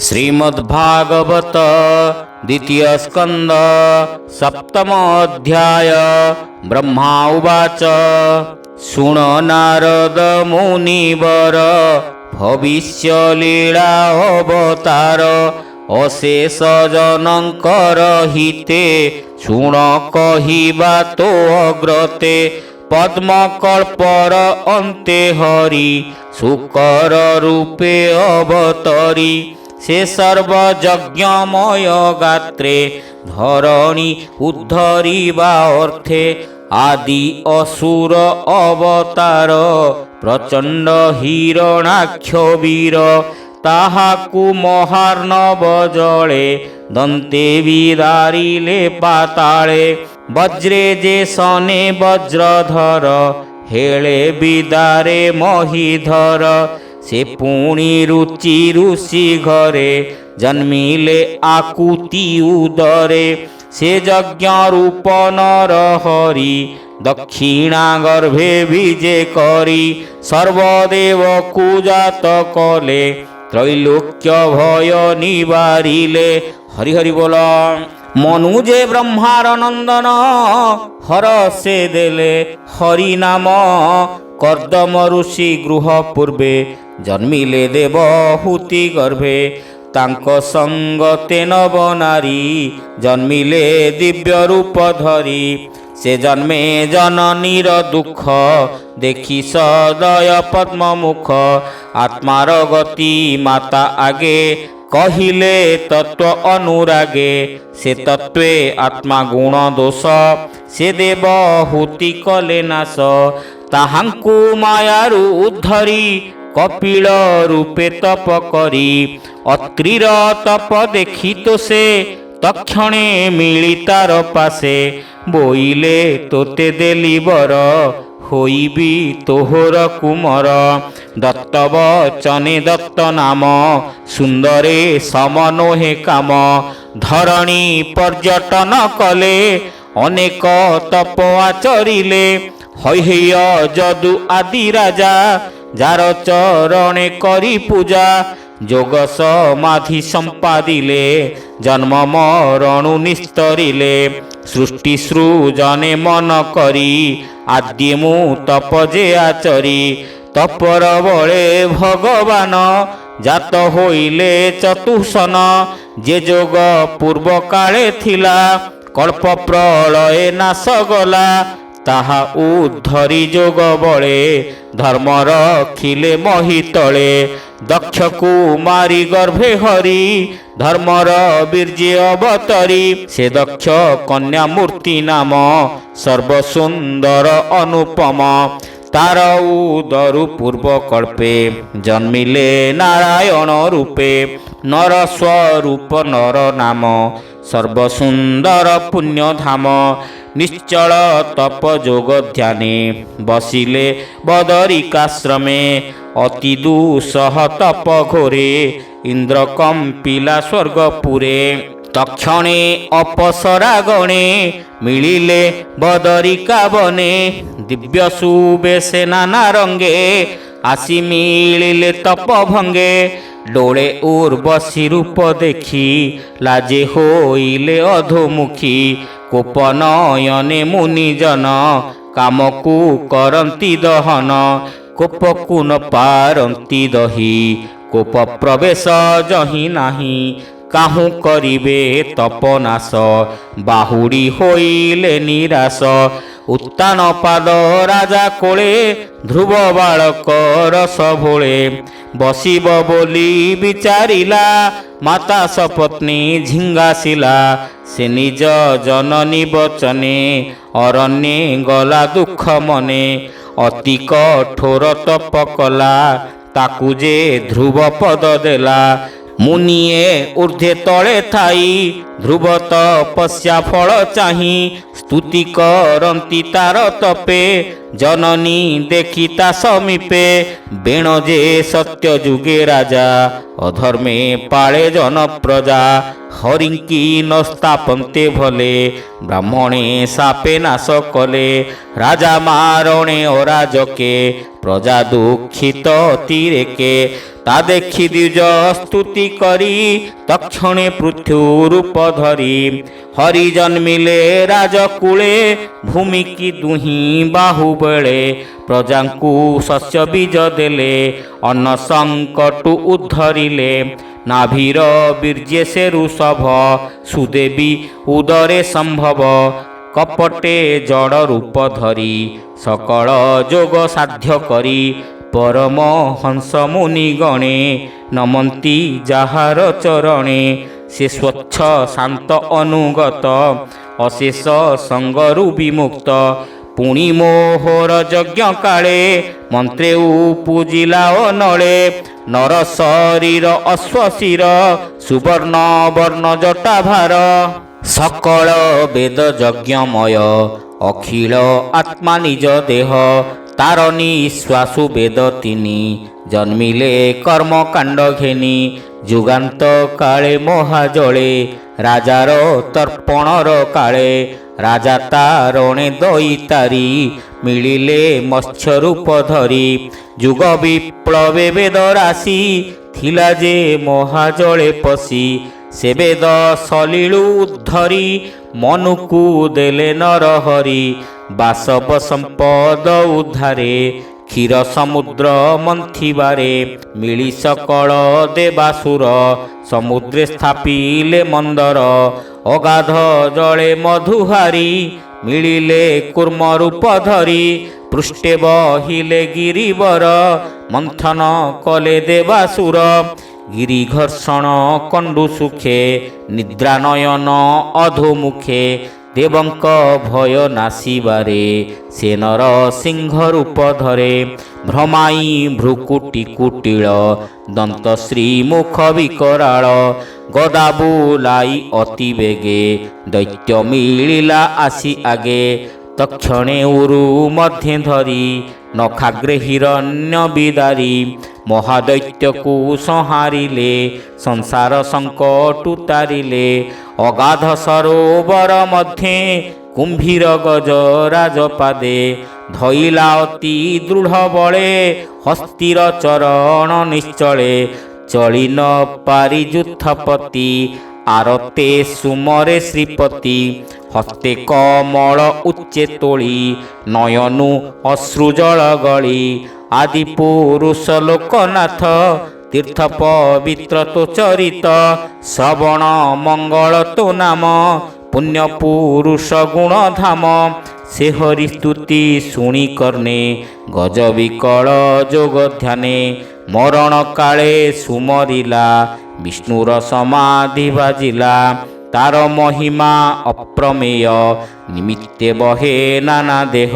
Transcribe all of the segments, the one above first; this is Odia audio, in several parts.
श्रीमद्भागवत द्वितीय स्कंद सप्तम अध्याय। ब्रह्मा उवाच शृण नारद मुनिवर भविष्य लीला अवतार अशेष जनकर हिते शृण कहिबा तो अग्रते पद्मकल्पर अन्ते हरि शुकर रूपे अवतरी से सर्वयज्ञमय गात्रे धरणी उद्धरिबा अर्थे आदि असुर अवतार प्रचंड हिरणाक्ष वीर ताहाकु महार्णव जले दन्ते विदारिले पाताले वज्रे जे सने वज्रधर हेले विदारे महीधर से पुणी रुचि ऋषि घरे जन्मिले आकुति उदरे से यज्ञ रूप नर हरि दक्षिणा गर्भे विजे करी सर्वदेव कुजात कले त्रैलोक्य भय निवारिले। हरि हरि बोल। मनुजे ब्रह्मार नंदन हर से देले हरि नाम कर्दम ऋषि गृह पूर्वे जन्मिले देवहूति गर्भे तांक संगते नव नारी जन्मिले दिव्य रूप धरी से जन्मे जननीर दुख देखी सदय पद्म मुख आत्मार गति माता आगे कहिले तत्व अनुरागे से तत्वे आत्मा गुण दोष से देवहूति कले नाश ताहांकु मायारु उद्धरी कपिल रूपे तप करी अत्रिर तप देखी तो से तक्षणे मिली तार पासे बोइले तोते देली बर होइबी तोहर कुमर दत्त वचने दत्त नाम सुंदरे समनोहे काम धरणी पर्यटन कले अनेक तप आचरिले हैहेय जदु आदि राजा जार चरणे करी पूजा जोग समाधि संपादिले जन्म मरणु निस्तरिले सृष्टि सृजने मन करी आद्य मु तप जे आचरी तपर बळे भगवान जात होइले चतुसन जे जोग पूर्व काले थिला कल्प प्रलय नाश गला ताहा उद्धरी जोग बळे धर्म रखिले महितले दक्ष कुमारी गर्भे हरि धर्मर बीर्जे अवतरी से दक्ष कन्या मूर्ति नाम सर्वसुंदर अनुपम तार उदरु पूर्व कल्पे जन्मिले नारायण रूपे नर स्वरूप नर नाम सर्वसुंदर पुण्यधाम निश्चल तप जोग ध्याने बसिले बदरिकाश्रमे अति दुसह तप घोरे इंद्र कंपिला स्वर्गपुरे तक्षणे अपसरा गणे मिलिले बदरिका बने दिव्य सुबेशे नाना रंगे आसी मिलिले तप भंगे डोळे उर्वशी रूप देखी लाजे होइले अधोमुखी कोपनयने मुनिजन कामकु करंती दहन कोपकु न पारंती दही कोप प्रवेश जहि नाही काहू करिबे तपनाश बाहुडी होइले निराश उत्तान पाद राजा कोळे ध्रुव बालक रस भोळे बसिब बोली विचारिला माता सपत्नी झिंगासिला से निज जननी बचने अरण्ये गला दुख मने अति कठोर तप कला ताकु जे ध्रुव पद देला मुनिए ऊर्ध्वे तले थाई ध्रुव तपस्या फल चाही स्तुति करंती तार तपे जननी देखी ता समीपे बेण जे सत्य जुगे राजा अधर्मे पाळे जन प्रजा हरिंकी न स्थापन्ते भले ब्राह्मणे सापे नाश कले राजा मारणे अराजके प्रजा दुखित अतिरेके ତା ଦେଖି ଦ୍ୱିଜ ସ୍ତୁତି କରି ତକ୍ଷଣେ ପୃଥୁ ରୂପ ଧରି ହରି ଜନ୍ମିଲେ ରାଜକୂଳେ ଭୂମିକି ଦୁହିଁ ବାହୁବେଳେ ପ୍ରଜାଙ୍କୁ ଶସ୍ୟ ବୀଜ ଦେଲେ ଅନ୍ନ ସଙ୍କଟୁ ଉଦ୍ଧରିଲେ ନାଭିର ବୀର୍ଯ୍ୟ ସେ ଋଷଭ ସୁଦେବୀ ଉଦରେ ସମ୍ଭବ କପଟେ ଜଡ଼ ରୂପ ଧରି ସକଳ ଯୋଗ ସାଧ୍ୟ କରି ପରମ ହଂସ ମୁନି ଗଣେ ନମନ୍ତି ଯାହାର ଚରଣେ ସେ ସ୍ୱଚ୍ଛ ଶାନ୍ତ ଅନୁଗତ ଅଶେଷ ସଙ୍ଗରୁ ବିମୁକ୍ତ ପୁଣି ମୋହର ଯଜ୍ଞ କାଳେ ମନ୍ତ୍ରେ ପୂଜିଲା ଅନଳେ ନର ଶରୀର ଅଶ୍ୱଶିର ସୁବର୍ଣ୍ଣ ବର୍ଣ୍ଣ ଜଟା ଭାର ସକଳ ବେଦ ଯଜ୍ଞମୟ ଅଖିଳ ଆତ୍ମା ନିଜ ଦେହ ତାର ନିଶ୍ୱାସୁ ବେଦ ତିନି ଜନ୍ମିଲେ କର୍ମକାଣ୍ଡ ଘେନି ଯୁଗାନ୍ତ କାଳେ ମହାଜଳେ ରାଜାର ତର୍ପଣର କାଳେ ରାଜା ତାରଣେ ଦଇତାରି ମିଳିଲେ ମତ୍ସ୍ୟ ରୂପ ଧରି ଯୁଗ ବିପ୍ଳବେ ବେଦ ରାଶି ଥିଲା ଯେ ମହାଜଳେ ପଶି ସେ ବେଦ ସଲିଳୁ ଧରି ମନୁକୁ ଦେଲେ ନରହରି ବାସବ ସମ୍ପଦ ଉଦ୍ଧାରେ କ୍ଷୀର ସମୁଦ୍ର ମନ୍ଥିବାରେ ମିଳି ସକଳ ଦେବାସୁର ସମୁଦ୍ରେ ସ୍ଥାପିଲେ ମନ୍ଦର ଅଗାଧ ଜଳେ ମଧୁହାରି ମିଳିଲେ କୁର୍ମ ରୂପ ଧରି ପୃଷ୍ଠେ ବହିଲେ ଗିରିବର ମନ୍ଥନ କଲେ ଦେବାସୁର ଗିରି ଘର୍ଷଣ କଣ୍ଡୁ ସୁଖେ ନିଦ୍ରା ନୟନ ଅଧୋମୁଖେ ଦେବଙ୍କ ଭୟ ନାସିବାରେ ସେ ନର ସିଂହ ରୂପ ଧରେ ଭ୍ରମାଇ ଭ୍ରୁକୁଟି କୁଟିଳ ଦନ୍ତ ଶ୍ରୀମୁଖ ବିକରାଳ ଗଦା ବୁଲାଇ ଅତି ବେଗେ ଦୈତ୍ୟ ମିଳିଲା ଆସି ଆଗେ ତକ୍ଷଣେ ଉରୁ ମଧ୍ୟ ଧରି ନଖାଗ୍ରେ ହିରଣ୍ୟ ବିଦାରି ମହାଦୈତ୍ୟକୁ ସଂହାରିଲେ ସଂସାର ସଙ୍କଟୁ ତାରିଲେ ଅଗାଧ ସରୋବର ମଧ୍ୟେ କୁମ୍ଭୀର ଗଜ ରାଜପାଦେ ଧଇଲା ଅତି ଦୃଢ଼ ବଳେ ହସ୍ତିର ଚରଣ ନିଶ୍ଚଳେ ଚଳି ନ ପାରି ଯୁଥପତି ଆରତେ ସୁମରେ ଶ୍ରୀପତି ହସ୍ତେ କମଳ ଉଚ୍ଚେ ତୋଳି ନୟନୁ ଅଶ୍ରୁଜଳ ଗଳି ଆଦି ପୁରୁଷ ଲୋକନାଥ ତୀର୍ଥ ପବିତ୍ର ତୋ ଚରିତ ଶ୍ରବଣ ମଙ୍ଗଳ ତୋ ନାମ ପୁଣ୍ୟ ପୁରୁଷ ଗୁଣ ଧାମ ସେ ହରି ସ୍ତୁତି ଶୁଣି କର୍ଣ୍ଣେ ଗଜ ବିକଳ ଯୋଗ ଧ୍ୟାନେ ମରଣ କାଳେ ସୁମରିଲା ବିଷ୍ଣୁର ସମାଧି ବାଜିଲା ତାର ମହିମା ଅପ୍ରମେୟ ନିମିତ୍ତେ ବହେ ନାନା ଦେହ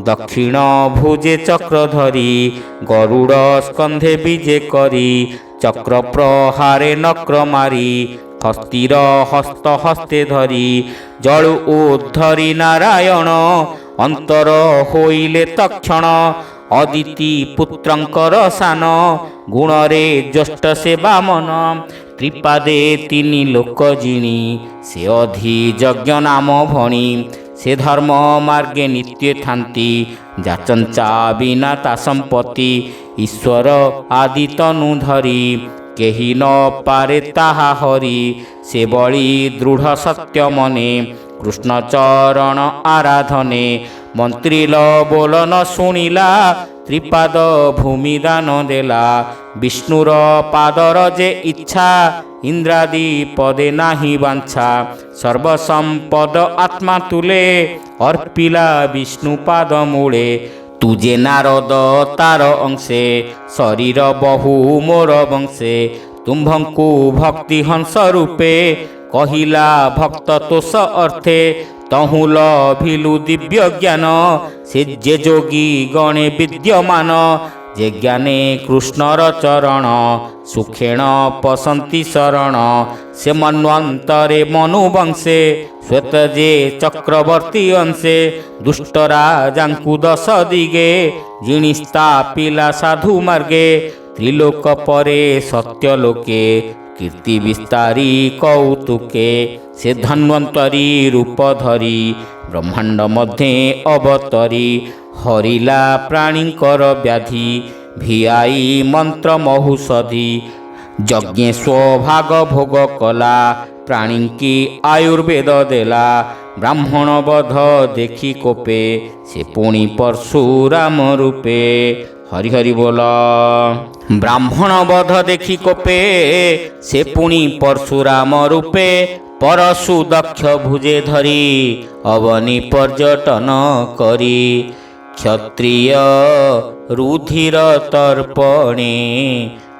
ଦକ୍ଷିଣ ଭୁଜେ ଚକ୍ର ଧରି ଗରୁଡ଼ ସ୍କନ୍ଧେ ବିଜେ କରି ଚକ୍ର ପ୍ରହାରେ ନକ୍ର ମାରି ହସ୍ତିର ହସ୍ତ ହସ୍ତେ ଧରି ଜଳୁ ଉଦ୍ଧରି ନାରାୟଣ ଅନ୍ତର ହୋଇଲେ ତକ୍ଷଣ ଅଦିତି ପୁତ୍ରଙ୍କର ସାନ ଗୁଣରେ ଜ୍ୟେଷ୍ଠ ସେ ବାମନ ତ୍ରିପାଦେ ତିନି ଲୋକ ଜିଣି ସେ ଅଧି ଯଜ୍ଞ ନାମ ଭଣି ସେ ଧର୍ମ ମାର୍ଗେ ନିତ୍ୟ ଥାନ୍ତି ଯାଚଞ୍ଚା ବିନା ତା ସମ୍ପତ୍ତି ଈଶ୍ୱର ଆଦି ତନୁ ଧରି କେହି ନ ପାରେ ତାହା ହରି ସେ ବଳି ଦୃଢ଼ ସତ୍ୟ ମନେ କୃଷ୍ଣ ଚରଣ ଆରାଧନେ ମନ୍ତ୍ରୀଲ ବୋଲନ ଶୁଣିଲା ତ୍ରିପାଦ ଭୂମି ଦାନ ଦେଲା ବିଷ୍ଣୁର ପାଦର ଯେ ଇଚ୍ଛା ଇନ୍ଦ୍ରାଦି ପଦେ ନାହିଁ ବାଞ୍ଛା ସର୍ବସମ୍ପଦ ଆତ୍ମା ତୁଲେ ଅର୍ପିଲା ବିଷ୍ଣୁ ପାଦ ମୂଳେ ତୁଜେ ନାରଦ ତାର ଅଂଶେ ଶରୀର ବହୁ ମୋର ବଂଶେ ତୁମ୍ଭଙ୍କୁ ଭକ୍ତି ହଂସ ରୂପେ କହିଲା ଭକ୍ତ ତୋଷ ଅର୍ଥେ ତହୁଁ ଲଭିଲୁ ଦିବ୍ୟ ଜ୍ଞାନ ସେ ଯେ ଯୋଗୀ ଗଣେ ବିଦ୍ୟମାନ ଯେ ଜ୍ଞାନେ କୃଷ୍ଣର ଚରଣ ସୁଖେଣ ପସନ୍ତି ଶରଣ ସେ ମନ୍ୱନ୍ତରେ ମନୁ ବଂଶେ ଶ୍ଵେତ ଯେ ଚକ୍ରବର୍ତ୍ତୀ ଅଂଶେ ଦୁଷ୍ଟ ରାଜାଙ୍କୁ ଦଶ ଦିଗେ ଜିଣି ସ୍ଥାପିଲା ସାଧୁ ମାର୍ଗେ ତ୍ରିଲୋକ ପରେ ସତ୍ୟ ଲୋକେ କୀର୍ତ୍ତି ବିସ୍ତାରୀ କୌତୁକେ ସେ ଧନ୍ୱନ୍ତରୀ ରୂପ ଧରି ବ୍ରହ୍ମାଣ୍ଡ ମଧ୍ୟେ ଅବତରି ହରିଲା ପ୍ରାଣୀଙ୍କର ବ୍ୟାଧି ভিআই মন্ত্র মহুষধি যজ্ঞে স্বভাগ ভোগ কলা প্রাণীঙ্কি আয়ুর্বেদ দেলা ব্রাহ্মণ বধ দেখি কোপে সে পুଣି পরশুরাম রূপে হরি হরি বল। ব্রাহ্মণ বধ দেখি কোপে সে পুଣି পরশুরাম রূপে পরশু দক্ষ ভুজে ধরি অবনি পর্যটন করি ক্ষত্রিয় রুধির তর্পণে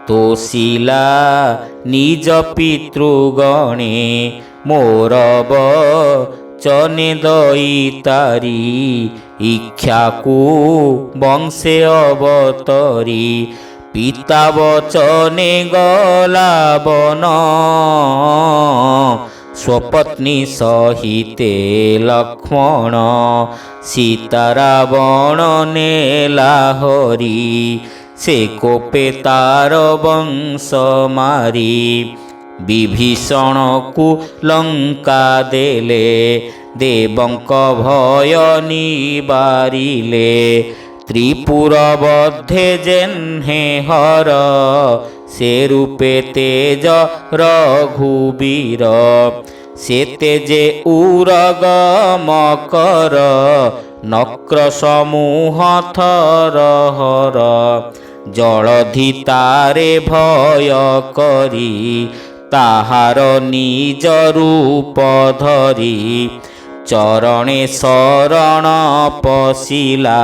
তোষিলা নিজ পিতৃগণে মোর বচনে দইতারি ইচ্ছাকু বংশে অবতরি পিতা বচনে গলা বন স্বপত্নী সহিতে লক্ষ্মণ সীতা রাবণ নেলা হরি সে কোপে তার বংশ মারি বিভীষণକୁ ଲଙ୍କା ଦେଲେ ଦେବଙ୍କ ଭୟ ନିବାରିଲେ ତ୍ରିପୁର ବଧେ ଯେହ୍ନେ ହର ସେ ରୂପେ ତେଜ ରଘୁବୀର ସେ ତେଜେ ଉରଗ ମକର ନକ୍ର ସମୂହ ଥର ହର ଜଳଧି ତାରେ ଭୟ କରି ତାହାର ନିଜ ରୂପ ଧରି ଚରଣେ ଶରଣ ପଶିଲା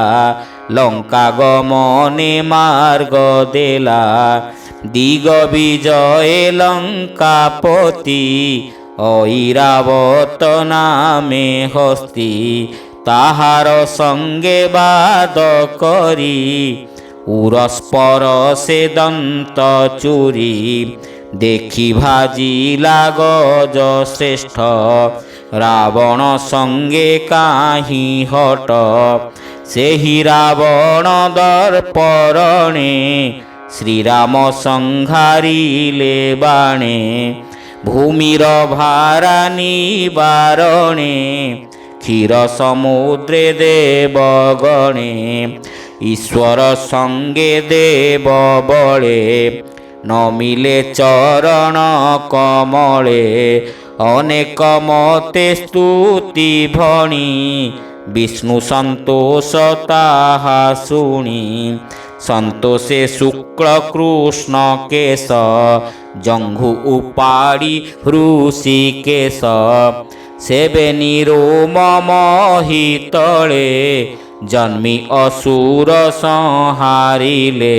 ଲଙ୍କା ଗମନେ ମାର୍ଗ ଦେଲା ଦିଗ ବିଜୟ ଲଙ୍କାପତି ଐରାବତ ନାମେ ହସ୍ତି ତାହାର ସଙ୍ଗେ ବାଦ କରି ଉରସ୍ପର ସେ ଦନ୍ତ ଚୁରି ଦେଖି ଭାଜିଲା ଗଜ ଶ୍ରେଷ୍ଠ ରାବଣ ସଙ୍ଗେ କାହିଁ ହଟ ସେହି ରାବଣ ଦର୍ପରଣେ ଶ୍ରୀରାମ ସଂହାରିଲେ ବାଣେ ଭୂମିର ଭାରା ନିବାରଣେ କ୍ଷୀର ସମୁଦ୍ରେ ଦେବଗଣେ ଈଶ୍ୱର ସଙ୍ଗେ ଦେବ ବଳେ ନମିଲେ ଚରଣ କମଳେ ଅନେକ ମତେ ସ୍ତୁତି ଭଣି ବିଷ୍ଣୁ ସନ୍ତୋଷ ତାହା ଶୁଣି ସନ୍ତୋଷେ ଶୁକ୍ଳ କୃଷ୍ଣ କେଶ ଜଙ୍ଘୁ ଉପାଡ଼ି ହୃଷିକେଶ ସେବେ ନିରୋମ ମହିତଳେ ଜନ୍ମି ଅସୁର ସଂହାରିଲେ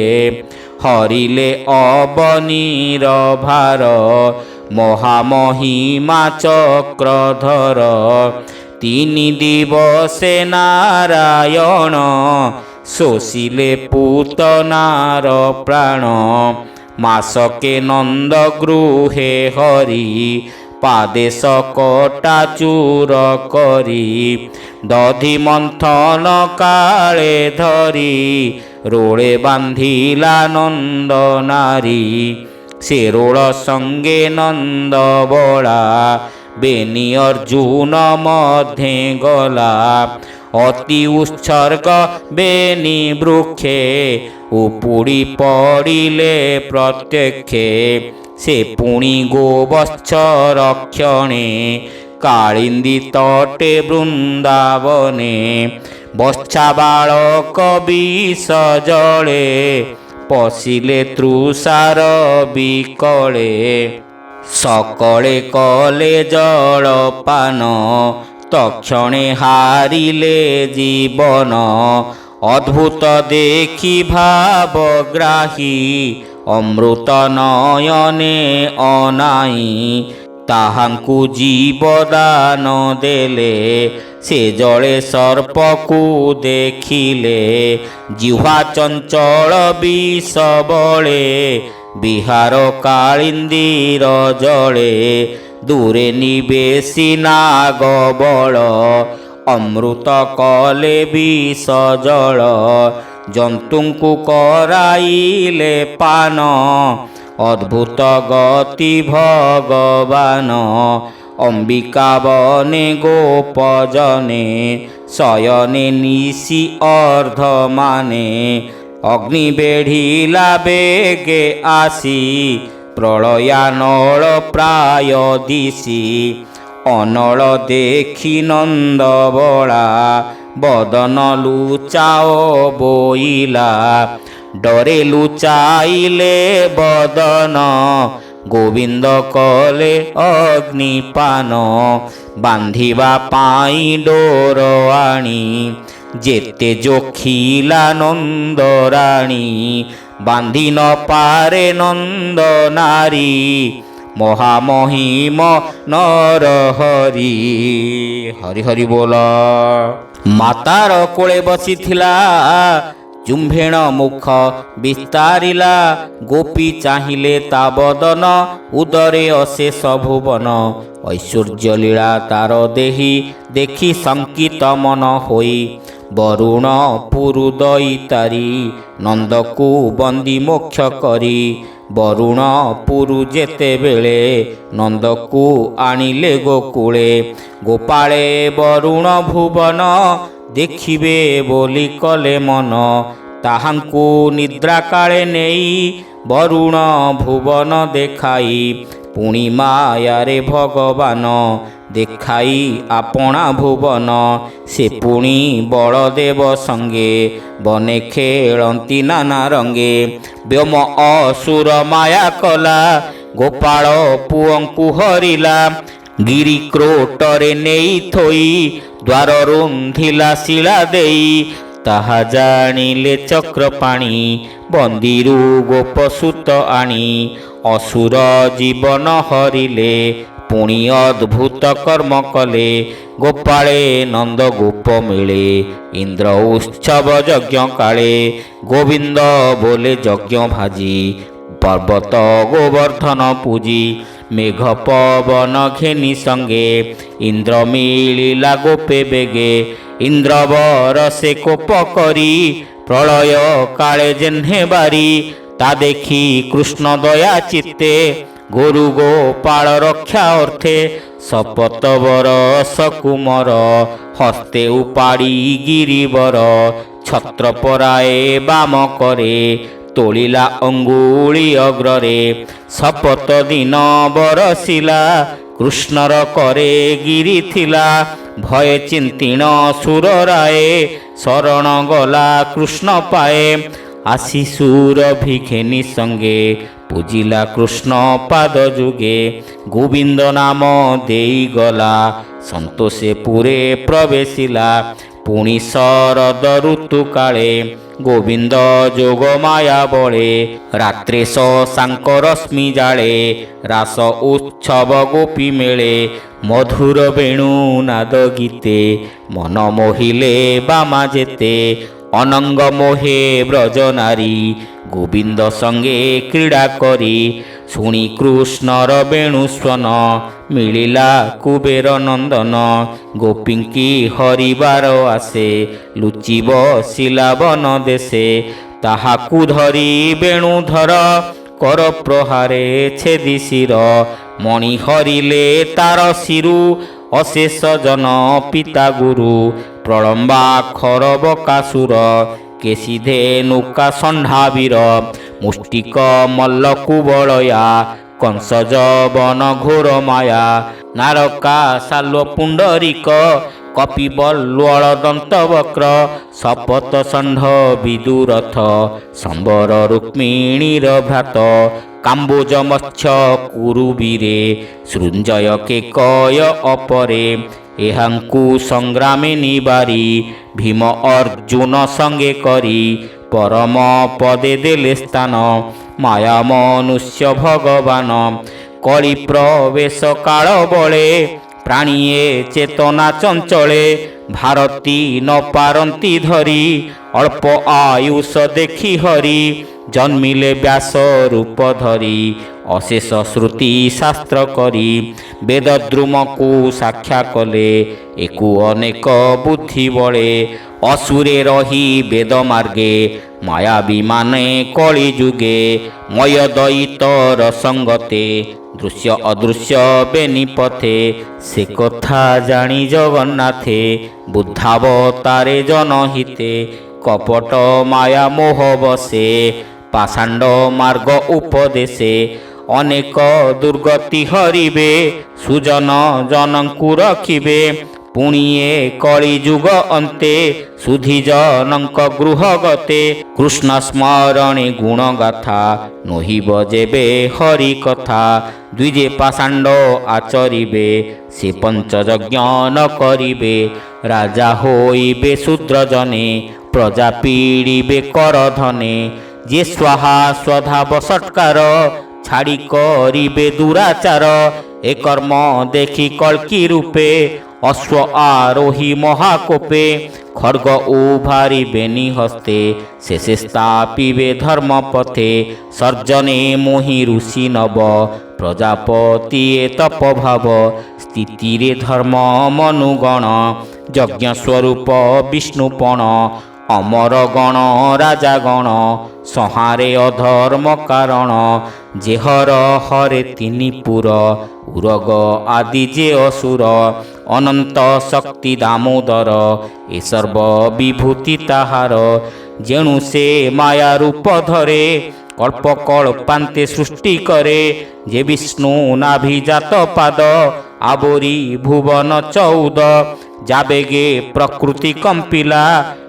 ହରିଲେ ଅବନୀର ଭାର ମହାମହିମା ଚକ୍ରଧର ତିନି ଦିବସେ ନାରାୟଣ ଶୋଷିଲେ ପୂତନାର ପ୍ରାଣ ମାସକେ ନନ୍ଦ ଗୃହେ ହରି ପାଦେଶ କଟା ଚୂର କରି ଦଧି ମନ୍ଥନ କାଳେ ଧରି ରୋଳେ ବାନ୍ଧିଲା ନନ୍ଦ ନାରୀ ସେ ରୋଳ ସଙ୍ଗେ ନନ୍ଦ ବଳା ବେନି ଅର୍ଜୁନ ମଧ୍ୟେ ଗଲା ଅତି ଉତ୍ସର୍ଗ ବେନି ବୃକ୍ଷେ ଉପୁଡ଼ି ପଡ଼ିଲେ ପ୍ରତ୍ୟକ୍ଷେ ସେ ପୁଣି ଗୋବତ୍ସ ରକ୍ଷଣେ କାଳିନ୍ଦୀ ତଟେ ବୃନ୍ଦାବନେ ବତ୍ସା ବାଳକ ବିଷ ଜଳେ ପଶିଲେ ତୃଷାର ବିକଳେ ସକଳେ କଲେ ଜଳପାନ ତକ୍ଷଣେ ହାରିଲେ ଜୀବନ ଅଦ୍ଭୁତ ଦେଖି ଭାବଗ୍ରାହୀ ଅମୃତ ନୟନେ ଅନାଇ ତାହାଙ୍କୁ ଜୀବଦାନ ଦେଲେ ସେ ଜଳେ ସର୍ପକୁ ଦେଖିଲେ ଜିହ୍ୱା ଚଞ୍ଚଳ ବିଷ ବଳେ ବିହାର କାଳିନ୍ଦୀର ଜଳେ ଦୂରେ ନିବେଶି ନାଗ ବଳ ଅମୃତ କଲେ ବିଷ ଜଳ ଜନ୍ତୁଙ୍କୁ କରାଇଲେ ପାନ ଅଦ୍ଭୁତ ଗତି ଭଗବାନ ଅମ୍ବିକା ବନେ ଗୋପଜନେ ଶୟନେ ନିଶି ଅର୍ଦ୍ଧମାନେ ଅଗ୍ନି ବେଢ଼ିଲା ବେଗେ ଆସି ପ୍ରଳୟାନଳ ପ୍ରାୟ ଦିଶି ଅନଳ ଦେଖି ନନ୍ଦବଳା ବଦନ ଲୁଚାଅ ବୋଇଲା ଡରେ ଲୁଚାଇଲେ ବଦନ ଗୋବିନ୍ଦ କଲେ ଅଗ୍ନିପାନ ବାନ୍ଧିବା ପାଇଁ ଡୋର ଆଣି ଯେତେ ଯୋଖିଲା ନନ୍ଦରାଣୀ ବାନ୍ଧି ନ ପାରେ ନନ୍ଦ ନାରୀ ମହାମହିମ ନରହରି ହରି ହରି ବୋଲ। ମାତାର କୋଳେ ବସିଥିଲା ଚୁମ୍ଭେଣ ମୁଖ ବିସ୍ତାରିଲା ଗୋପୀ ଚାହିଁଲେ ତା ବଦନ ଉଦରେ ଅଶେଷ ଭୁବନ ଐଶ୍ୱର୍ଯ୍ୟ ଲୀଳା ତାର ଦେହି ଦେଖି ଶଙ୍କିତ ମନ ହୋଇ ବରୁଣ ପୁରୁଦଇ ତାରି ନନ୍ଦକୁ ବନ୍ଦୀ ମୋକ୍ଷ କରି ବରୁଣ ପୁରୁ ଯେତେବେଳେ ନନ୍ଦକୁ ଆଣିଲେ ଗୋକୁଳେ ଗୋପାଳେ ବରୁଣ ଭୁବନ ଦେଖିବେ ବୋଲି କଲେ ମନ ତାହାଙ୍କୁ ନିଦ୍ରା କାଳେ ନେଇ ବରୁଣ ଭୁବନ ଦେଖାଇ ପୁଣି ମାୟାରେ ଭଗବାନ ଦେଖାଇ ଆପଣା ଭୁବନ ସେ ପୁଣି ବଳଦେବ ସଙ୍ଗେ ବନେ ଖେଳନ୍ତି ନାନା ରଙ୍ଗେ ବ୍ୟୋମ ଅସୁର ମାୟା କଲା ଗୋପାଳ ପୁଅଙ୍କୁ ହରିଲା ଗିରି କ୍ରୋଟରେ ନେଇ ଥୋଇ ଦ୍ୱାର ରୁନ୍ଧିଲା ଶିଳା ଦେଇ ତାହା ଜାଣିଲେ ଚକ୍ରପାଣି ବନ୍ଦୀରୁ ଗୋପସୂତ ଆଣି ଅସୁର ଜୀବନ ହରିଲେ ପୁଣି ଅଦ୍ଭୁତ କର୍ମ କଲେ ଗୋପାଳେ ନନ୍ଦ ଗୋପ ମିଳେ ଇନ୍ଦ୍ର ଉତ୍ସବ ଯଜ୍ଞ କାଳେ ଗୋବିନ୍ଦ ବୋଲେ ଯଜ୍ଞ ଭାଜି ପର୍ବତ ଗୋବର୍ଦ୍ଧନ ପୂଜି ମେଘ ପବନ ଘେନି ସଙ୍ଗେ ଇନ୍ଦ୍ର ମିଳିଲା ଗୋପେ ବେଗେ ଇନ୍ଦ୍ରବର ସେ କୋପ କରି ପ୍ରଳୟ କାଳେ ଯେହ୍ନେ ବାରି ତା ଦେଖି କୃଷ୍ଣ ଦୟା ଚିତ୍ତେ ଗୋରୁ ଗୋପାଳ ରକ୍ଷା ଅର୍ଥେ ଶପତବର ସକୁମର ହସ୍ତେ ଉପାଡ଼ି ଗିରିବର ଛତ୍ରପରାଏ ବାମ କରେ ତୋଳିଲା ଅଙ୍ଗୁଳି ଅଗ୍ରରେ ଶପଥ ଦିନ ବରସିଲା କୃଷ୍ଣର କରେ ଗିରି ଥିଲା ଭୟ ଚିନ୍ତିଣ ସୁରରାଏ ଶରଣ ଗଲା କୃଷ୍ଣ ପାଏ ଆସି ସୁରଭି ଘେନି ସଙ୍ଗେ ପୂଜିଲା କୃଷ୍ଣ ପାଦ ଯୁଗେ ଗୋବିନ୍ଦ ନାମ ଦେଇଗଲା ସନ୍ତୋଷେ ପୁରେ ପ୍ରବେଶିଲା ପୁଣି ଶରଦ ଋତୁ କାଳେ ଗୋବିନ୍ଦ ଯୋଗ ମାୟା ବଳେ ରାତ୍ରେ ଶଶାଙ୍କ ରଶ୍ମି ଜାଳେ ରାସ ଉତ୍ସବ ଗୋପୀ ମେଳେ ମଧୁର ବେଣୁ ନାଦ ଗୀତେ ମନ ମୋହିଲେ ବାମା ଯେତେ ଅନଙ୍ଗ ମୋହେ ବ୍ରଜ ନାରୀ ଗୋବିନ୍ଦ ସଙ୍ଗେ କ୍ରୀଡ଼ା କରି ଶୁଣି କୃଷ୍ଣର ବେଣୁ ସ୍ୱନ ମିଳିଲା କୁବେର ନନ୍ଦନ ଗୋପୀଙ୍କି ହରିବାର ଆସେ ଲୁଚି ବସିଲା ବନ ଦେଶେ ତାହାକୁ ଧରି ବେଣୁଧର କର ପ୍ରହାରେ ଛେଦି ଶିର ମଣି ହରିଲେ ତାର ଶିରୁ ଅଶେଷ ଜନ ପିତା ଗୁରୁ ପ୍ରଳମ୍ବାକ୍ଷର ବକାସୁର କେଶିଧେ ନୌକା ଷଣ୍ଢାବୀର ମୁଷ୍ଟିକ ମଲ୍ଲକୁ ବଳୟା କଂସ ଯବନ ଘୋର ମାୟା ନାରକା ଶାଲ୍ୱ ପୁଣ୍ଡରୀକ କପିବଲ୍ୱଳ ଦନ୍ତବକ୍ର ଶପଥ ଷଣ୍ଢ ବିଦୁରଥ ସମ୍ବର ରୁକ୍ମିଣୀର ଭ୍ରାତ କାମ୍ବୋଜ ମତ୍ସ୍ୟ କୁରୁବୀରେ ସୃଞ୍ଜୟ କେକୟ ଅପରେ ଏହାଙ୍କୁ ସଂଗ୍ରାମେ ନିବାରି ଭୀମ ଅର୍ଜୁନ ସଙ୍ଗେ କରି ପରମ ପଦେ ଦେଲେ ସ୍ଥାନ ମାୟା ମନୁଷ୍ୟ ଭଗବାନ କଳି ପ୍ରବେଶ କାଳ ବଳେ ପ୍ରାଣୀଏ ଚେତନା ଚଞ୍ଚଳେ ଭାରତୀ ନ ପାରନ୍ତି ଧରି ଅଳ୍ପ ଆୟୁଷ ଦେଖି ହରି ଜନ୍ମିଲେ ବ୍ୟାସ ରୂପ ଧରି ଅଶେଷ ଶ୍ରୁତି ଶାସ୍ତ୍ର କରି ବେଦଦ୍ରୁମକୁ ସାକ୍ଷା କଲେ ଏକୁ ଅନେକ ବୁଦ୍ଧି ବଳେ ଅସୁରେ ରହି ବେଦ ମାର୍ଗେ ମାୟାବିମାନେ କଳି ଯୁଗେ ମୟ ଦଇତର ସଙ୍ଗତେ ଦୃଶ୍ୟ ଅଦୃଶ୍ୟ ବେନିପଥେ ସେ କଥା ଜାଣି ଜଗନ୍ନାଥେ ବୁଦ୍ଧାବତାରେ ଜନହିତେ কপট মায়া মোহ বসে, পাষাণ্ড মার্গ উপদেশে। অনেক দুর্গতি হরিবে, সুজন জনଙ୍କୁ ରଖିବେ। ପୁଣି ଏ କଳି ଯୁଗ ଅନ୍ତେ, ସୁଧି ଜନଙ୍କ ଗୃହ ଗତେ। କୃଷ୍ଣ ସ୍ମରଣେ ଗୁଣ ଗାଥା, ନୋହିବ ଯେବେ ହରି କଥା। ଦ୍ୱିଜେ ପାଷାଣ୍ଡ ଆଚରିବେ, ସେ ପଞ୍ଚଯଜ୍ଞ ନ କରିବେ। ରାଜା ହୋଇବେ ଶୂଦ୍ର ଜନେ, ପ୍ରଜା ପୀଡ଼ିବେ କର ଧନେ। ଯେ ସ୍ୱାହା ସ୍ୱଧା ବସତ୍କାର, ଛାଡ଼ି କରିବେ ଦୁରାଚାର। ଏ କର୍ମ ଦେଖି କଳ୍କି ରୂପେ, ଅଶ୍ୱ ଆରୋହୀ ମହାକୋପେ। ଖଡ୍ଗ ଉଭାରିବେନି ହସ୍ତେ, ଶେଷେ ସ୍ଥାପିବେ ଧର୍ମ ପଥେ। ସର୍ଜନେ ମୋହି ଋଷି ନବ, ପ୍ରଜାପତି ଏ ତପଭାବ। ସ୍ଥିତିରେ ଧର୍ମ ମନୁଗଣ, ଯଜ୍ଞ ସ୍ୱରୂପ ବିଷ୍ଣୁପଣ। ଅମର ଗଣ ରାଜାଗଣ, ସଂହାରେ ଅଧର୍ମ କାରଣ। ଯେହର ହରେ ତିନି ପୁର, ଉରଗ ଆଦି ଯେ ଅସୁର। ଅନନ୍ତ ଶକ୍ତି ଦାମୋଦର, ଏ ସର୍ବ ବିଭୂତି ତାହାର। ଯେଣୁ ସେ ମାୟା ରୂପ ଧରେ, କଳ୍ପ କଳ୍ପାନ୍ତେ ସୃଷ୍ଟି କରେ। ଯେ ବିଷ୍ଣୁ ନାଭିଜାତ ପାଦ, ଆବୋରି ଭୁବନ 14। ଯାବେଗେ ପ୍ରକୃତି କମ୍ପିଲା,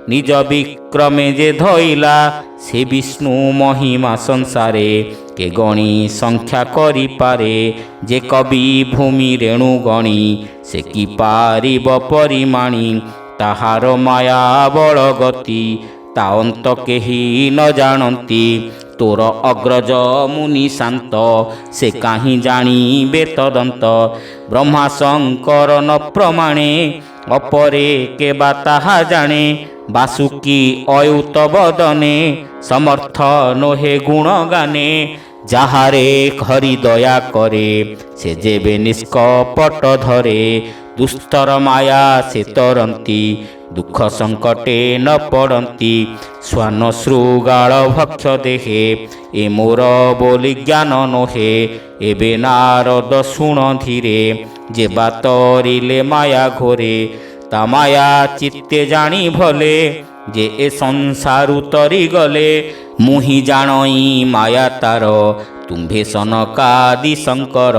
ନିଜ ବିକ୍ରମେ ଯେ ଧଇଲା। ସେ ବିଷ୍ଣୁ ମହିମା ସଂସାରେ, କେ ଗଣି ସଂଖ୍ୟା କରିପାରେ। ଯେ କବି ଭୂମି ରେଣୁ ଗଣି, ସେ କି ପାରିବ ପରିମାଣି। ତାହାର ମାୟା ବଳ ଗତି, ତା ଅନ୍ତ କେହି ନ ଜାଣନ୍ତି। ତୋର ଅଗ୍ରଜ ମୁନି ଶାନ୍ତ, ସେ କାହିଁ ଜାଣିବେ ତଦନ୍ତ। ବ୍ରହ୍ମା ଶଙ୍କର ନ ପ୍ରମାଣେ, ଅପରେ କେବା ତାହା ଜାଣେ। ବାସୁକି ଅୟୁତ ବଦନେ, ସମର୍ଥ ନୋହେ ଗୁଣ ଗାନେ। ଯାହାରେ ହରି ଦୟା କରେ, ସେ ଯେବେ ନିଷ୍କପଟ ଧରେ। ଦୁସ୍ତର ମାୟା ସେ ତରନ୍ତି, ଦୁଃଖ ସଙ୍କଟେ ନ ପଡ଼ନ୍ତି। ଶ୍ୱାନ ଶୃଗାଳ ଭକ୍ଷ ଦେହେ, ଏ ମୋର ବୋଲି ଜ୍ଞାନ ନୋହେ। ଏବେ ନାରଦ ଶୁଣ ଧୀରେ, ଯେ ବାତରିଲେ ମାୟା ଘୋରେ। ତା ମାୟା ଚିତ୍ତେ ଜାଣି ଭଲେ, ଯେ ଏ ସଂସାରୁ ତରିଗଲେ। ମୁହିଁ ଜାଣଇ ମାୟା ତାର, ତୁମ୍ଭେ ସନକାଦି ଶଙ୍କର।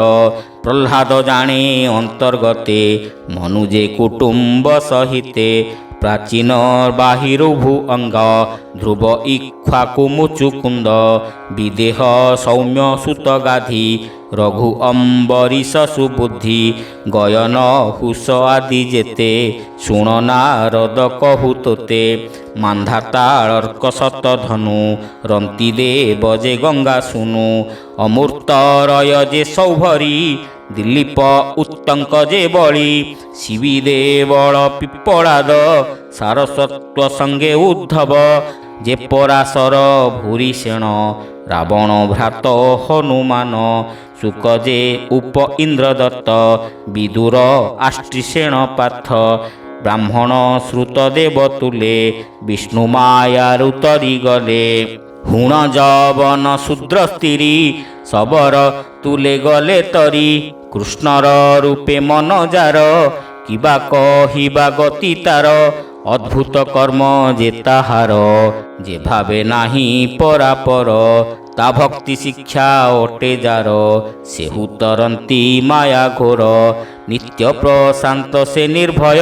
ପ୍ରହ୍ଲାଦ ଜାଣେ ଅନ୍ତର୍ଗତେ, ମନୁଜେ କୁଟୁମ୍ବ ସହିତେ। ପ୍ରାଚୀନ ବାହିରୁ ଭୂ ଅଙ୍ଗ, ଧ୍ରୁବ ଇକ୍ଷ୍ୱାକୁ ମୁଚୁକୁନ୍ଦ। ବିଦେହ ସୌମ୍ୟ ସୁତ ଗାଧି, ରଘୁ ଅମ୍ବରୀଶ ସୁବୁଦ୍ଧି। ଗୟନ ହୁସ ଆଦି ଯେତେ, ଶୁଣ ନାରଦ କହୁ ତୋତେ। ମାନ୍ଧାତା ଅର୍କ ଶତଧନୁ, ରନ୍ତି ଦେବ ଯେ ଗଙ୍ଗା ସୁନୁ। ଅମୃତ ରୟ ଯେ ସୌଭରୀ, ଦିଲ୍ଲୀପ ଉତ୍ତଙ୍କ ଯେ ବଳି। ଶିବି ଦେବଳ ପିପଳାଦ, ସାରସ୍ୱତ ସଙ୍ଗେ ଉଦ୍ଧବ। ଯେ ପରାଶର ଭୂରିଷେଣ, ରାବଣ ଭ୍ରାତ ହନୁମାନ। ଶୁକ ଯେ ଉପ ଇନ୍ଦ୍ରଦତ୍ତ, ବିଦୁର ଆଷ୍ଟ୍ରିସେଣ ପାର୍ଥ। ବ୍ରାହ୍ମଣ ଶ୍ରୁତ ଦେବ ତୁଲେ, ବିଷ୍ଣୁ ମାୟାରୁ ତରିଗଲେ। ହୁଣ ଯବନ ଶୂଦ୍ର ସ୍ତ୍ରୀ, ଶବର ତୁଲେ ଗଲେ ତରି। କୃଷ୍ଣର ରୂପେ ମନ ଯାର, କିବା କହିବା ଗତି ତାର। ଅଦ୍ଭୁତ କର୍ମ ଯେ ତାହାର, ଯେ ଭାବେ ନାହିଁ ପରାପର। ତା ଭକ୍ତି ଶିକ୍ଷା ଅଟେ ଯାର, ସେହୁ ତରନ୍ତି ମାୟା ଘୋର। ନିତ୍ୟ ପ୍ରଶାନ୍ତ ସେ ନିର୍ଭୟ,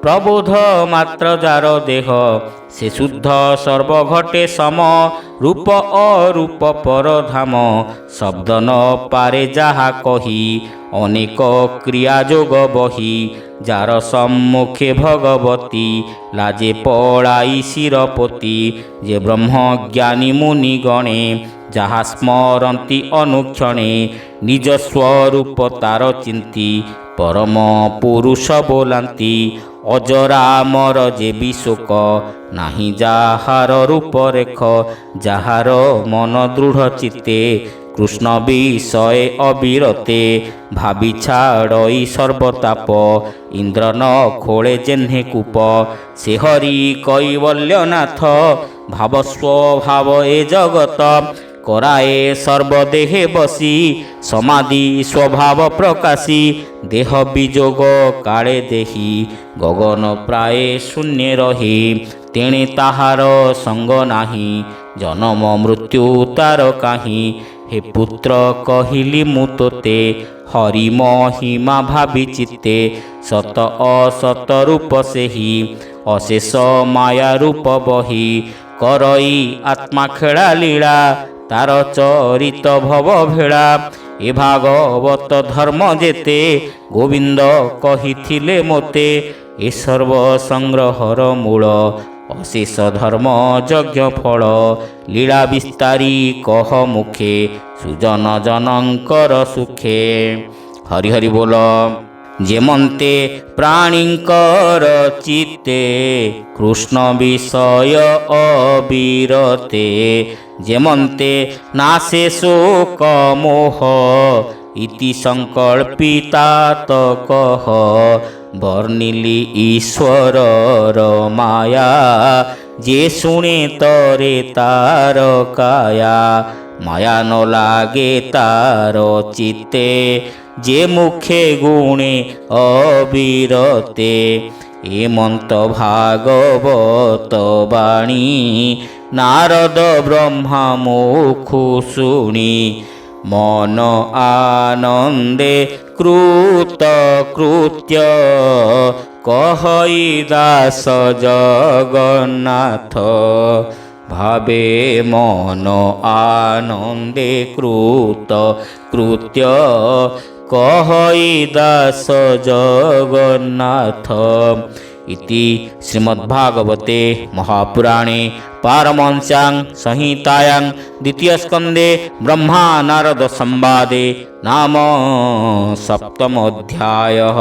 ପ୍ରବୋଧ ମାତ୍ର ଯାର ଦେହ। ସେ ଶୁଦ୍ଧ ସର୍ବ ଘଟେ ସମ, ରୂପ ଅରୂପ ପରଧାମ। ଶବ୍ଦ ନ ପାରେ ଯାହା କହି, ଅନେକ କ୍ରିୟା ଯୋଗ ବହି। ଯାର ସମ୍ମୁଖେ ଭଗବତୀ, ଲାଜେ ପଳାଇ ଶିରପତି। ଯେ ବ୍ରହ୍ମଜ୍ଞାନୀ ମୁନି ଗଣେ, ଯାହା ସ୍ମରନ୍ତି ଅନୁକ୍ଷଣେ। ନିଜ ସ୍ୱରୂପ ତାର ଚିନ୍ତି, ପରମ ପୁରୁଷ ବୋଲାନ୍ତି। ଅଜରାମର ଯେ ବିଶୋକ, ନାହିଁ ଯାହାର ରୂପରେଖ। ଯାହାର ମନ ଦୃଢ଼ ଚିତ୍ତେ, କୃଷ୍ଣ ବିଷୟ ଅବିରତେ। ଭାବି ଛାଡ଼ଇ ସର୍ବତାପ, ଇନ୍ଦ୍ର ନ ଖୋଳେ ଯେହ୍ନେ କୂପ। ସେ ହରି କୈବଲ୍ୟନାଥ, ଭାବ ସ୍ୱଭାବ ଏ ଜଗତ। କରାଏ ସର୍ବଦେହେ ବସି, ସମାଧି ସ୍ୱଭାବ ପ୍ରକାଶୀ। ଦେହ ବିଯୋଗ କାଳେ ଦେହି, ଗଗନ ପ୍ରାୟ ଶୂନ୍ୟ ରହି। ତେଣେ ତାହାର ସଙ୍ଗ ନାହିଁ, ଜନମ ମୃତ୍ୟୁ ତାର କାହିଁ। ହେ ପୁତ୍ର କହିଲି ମୁଁ ତୋତେ, ହରି ମହିମା ଭାବି ଚିତ୍ତେ। ସତ ଅସତ ରୂପ ସେହି, ଅଶେଷ ମାୟା ରୂପ ବହି। କରଇ ଆତ୍ମା ଖେଳା ଲୀଳା, ତାର ଚରିତ ଭବ ଭେଳା। ଏ ଭାଗବତ ଧର୍ମ ଯେତେ, ଗୋବିନ୍ଦ କହିଥିଲେ ମୋତେ। ଏ ସର୍ବ ସଂଗ୍ରହର ମୂଳ, ଅଶେଷ ଧର୍ମ ଯଜ୍ଞ ଫଳ। ଲୀଳା ବିସ୍ତାରୀ କହ ମୁଖେ, ସୁଜନ ଜନଙ୍କର ସୁଖେ। ହରି ହରି ବୋଲ। ଯେମନ୍ତେ ପ୍ରାଣୀଙ୍କର ଚିତ୍ତେ, କୃଷ୍ଣ ବିଷୟ ଅବିରତେ। ଯେମନ୍ତେ ନାଶେ ଶୋକ ମୋହ, ଇତି ସଂକଳ୍ପିତା କହ। ବର୍ଣ୍ଣିଲି ଈଶ୍ୱରର ମାୟା, ଯେ ଶୁଣେ ତରେ ତାର କାୟା। ମାୟା ନ ଲାଗେ ତାର ଚିତ୍ତେ, ଯେ ମୁଖେ ଗୁଣେ ଅବିରତେ। ଏମନ୍ତ ଭାଗବତ ବାଣୀ, ନାରଦ ବ୍ରହ୍ମା ମୁଖୁ ଶୁଣି। ମନ ଆନନ୍ଦେ କୃତ କୃତ୍ୟ, କହଇ ଦାସ ଜଗନ୍ନାଥ। ଭାବେ ମନ ଆନନ୍ଦେ କୃତ କୃତ୍ୟ, କହଇ ଦାସ ଜଗନ୍ନାଥ। ଇତି ଶ୍ରୀମଦ୍ଭାଗବତେ ମହାପୁରାଣେ ପାରମହଂସ୍ୟାଂ ସଂହିତାୟାଂ ଦ୍ୱିତୀୟ ସ୍କନ୍ଧେ ବ୍ରହ୍ମା ନାରଦ ସମ୍ବାଦେ ନାମ ସପ୍ତମୋऽଧ୍ୟାୟः।